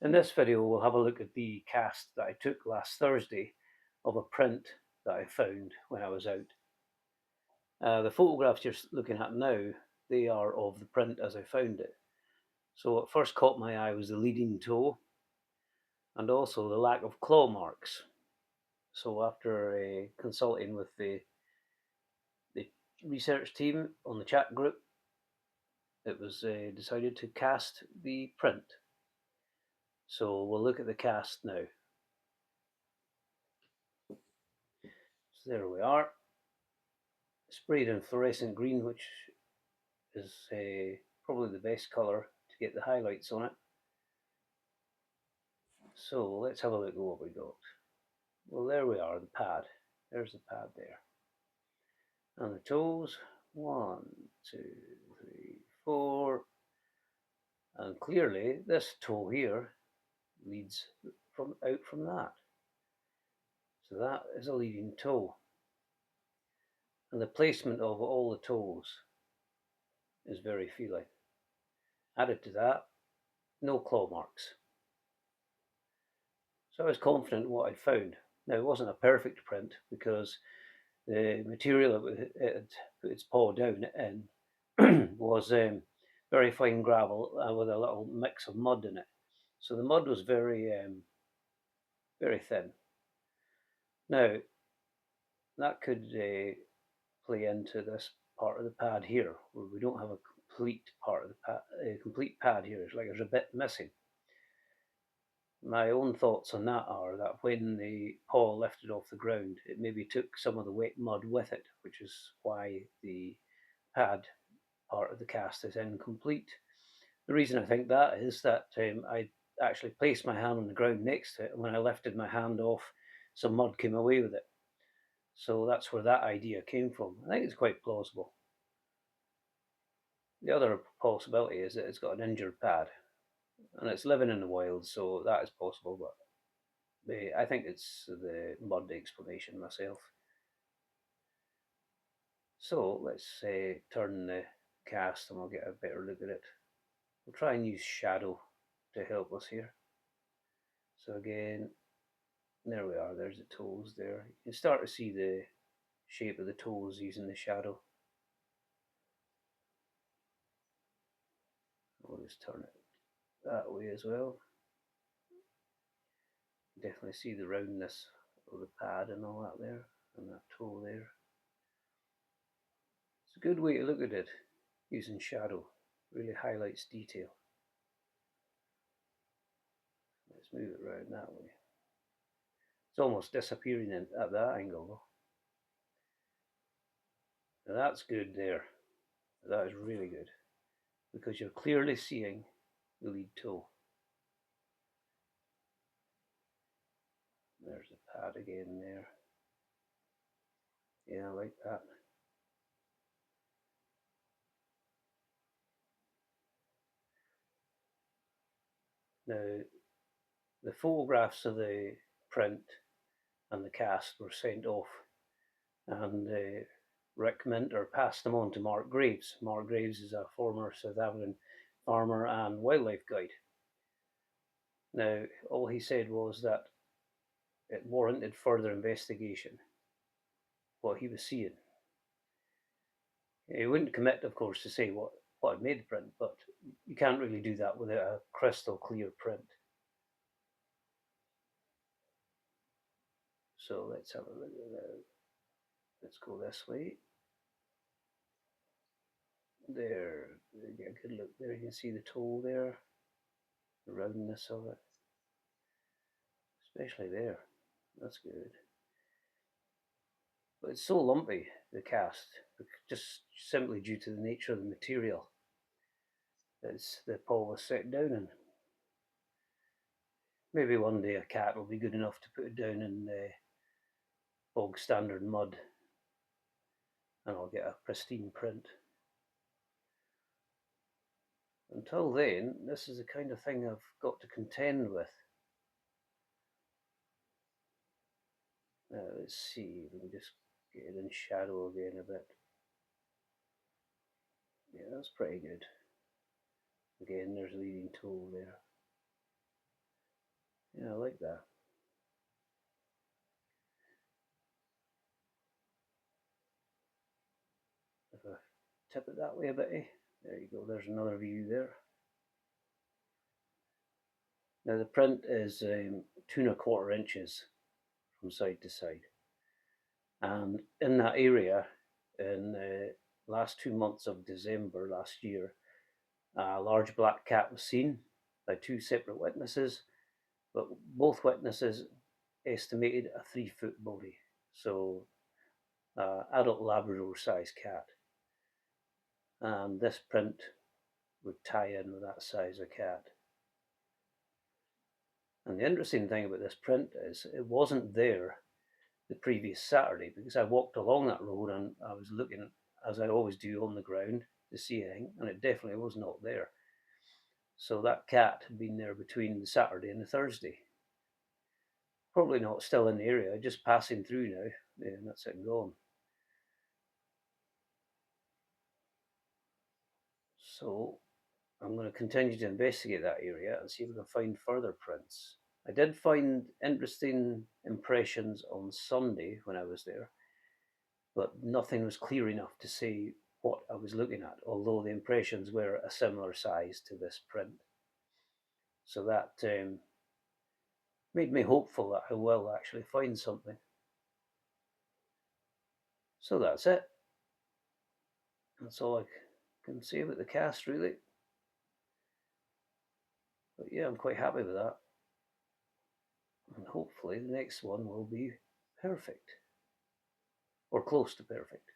In this video, we'll have a look at the cast that I took last Thursday of a print that I found when I was out. The photographs you're looking at now, they are of the print as I found it. So what first caught my eye was the leading toe and also the lack of claw marks. So after consulting with the research team on the chat group, it was decided to cast the print. So we'll look at the cast now. So there we are, sprayed in fluorescent green, which is probably the best colour to get the highlights on it. So let's have a look at what we got. Well, there we are, the pad. There's the pad there. And the toes, 1, 2, 3, 4. And clearly this toe here leads out from that. So that is a leading toe. And the placement of all the toes is very feeling. Added to that, no claw marks. So I was confident in what I'd found. Now, it wasn't a perfect print because the material it had put its paw down in was very fine gravel with a little mix of mud in it. So the mud was very thin. Now, that could play into this part of the pad here, where we don't have a complete part of the pad, a complete pad here. It's like there's a bit missing. My own thoughts on that are that when the paw lifted off the ground, it maybe took some of the wet mud with it, which is why the pad part of the cast is incomplete. The reason I think that is that I actually placed my hand on the ground next to it, and when I lifted my hand off, some mud came away with it. So that's where that idea came from. I think it's quite plausible. The other possibility is that it's got an injured pad, and it's living in the wild, so that is possible, but I think it's the mud explanation myself. So let's turn the cast and we'll get a better look at it. We'll try and use shadow to help us here. So again, there we are, there's the toes there. You can start to see the shape of the toes using the shadow. We'll just turn it that way as well. Definitely see the roundness of the pad and all that there, and that toe there. It's a good way to look at it, using shadow. Really highlights detail. Let's move it around that way. It's almost disappearing at that angle though. Now that's good there. That is really good, because you're clearly seeing the lead toe. There's the pad again there. Yeah, I like that. Now, the photographs of the print and the cast were sent off, and Rick Minter passed them on to Mark Graves. Mark Graves is a former South African farmer and wildlife guide. Now, all he said was that it warranted further investigation, what he was seeing. He wouldn't commit, of course, to say what had made the print, but you can't really do that without a crystal clear print. So let's have a look at that. Let's go this way. There, get a good look there. You can see the toe there, the roundness of it, especially there. That's good. But it's so lumpy, the cast, just simply due to the nature of the material that the paw was set down in. Maybe one day a cat will be good enough to put it down in bog standard mud, and I'll get a pristine print. Until then, this is the kind of thing I've got to contend with. Now, let's see, we can just get it in shadow again a bit. Yeah, that's pretty good. Again, there's a leading toe there. Yeah, I like that. If I tip it that way a bit, there you go. There's another view there. Now the print is 2¼ inches from side to side, and in that area, in the last 2 months of December last year, a large black cat was seen by two separate witnesses, but both witnesses estimated a 3 foot body, so adult Labrador sized cat. And this print would tie in with that size of cat. And the interesting thing about this print is it wasn't there the previous Saturday, because I walked along that road and I was looking, as I always do, on the ground to see anything, and it definitely was not there. So that cat had been there between the Saturday and the Thursday. Probably not still in the area, just passing through now, and that's it gone. So I'm going to continue to investigate that area and see if we can find further prints. I did find interesting impressions on Sunday when I was there, but nothing was clear enough to say what I was looking at, although the impressions were a similar size to this print. So that made me hopeful that I will actually find something. So that's it. That's all I can say about the cast, really. But yeah, I'm quite happy with that. And hopefully the next one will be perfect or close to perfect.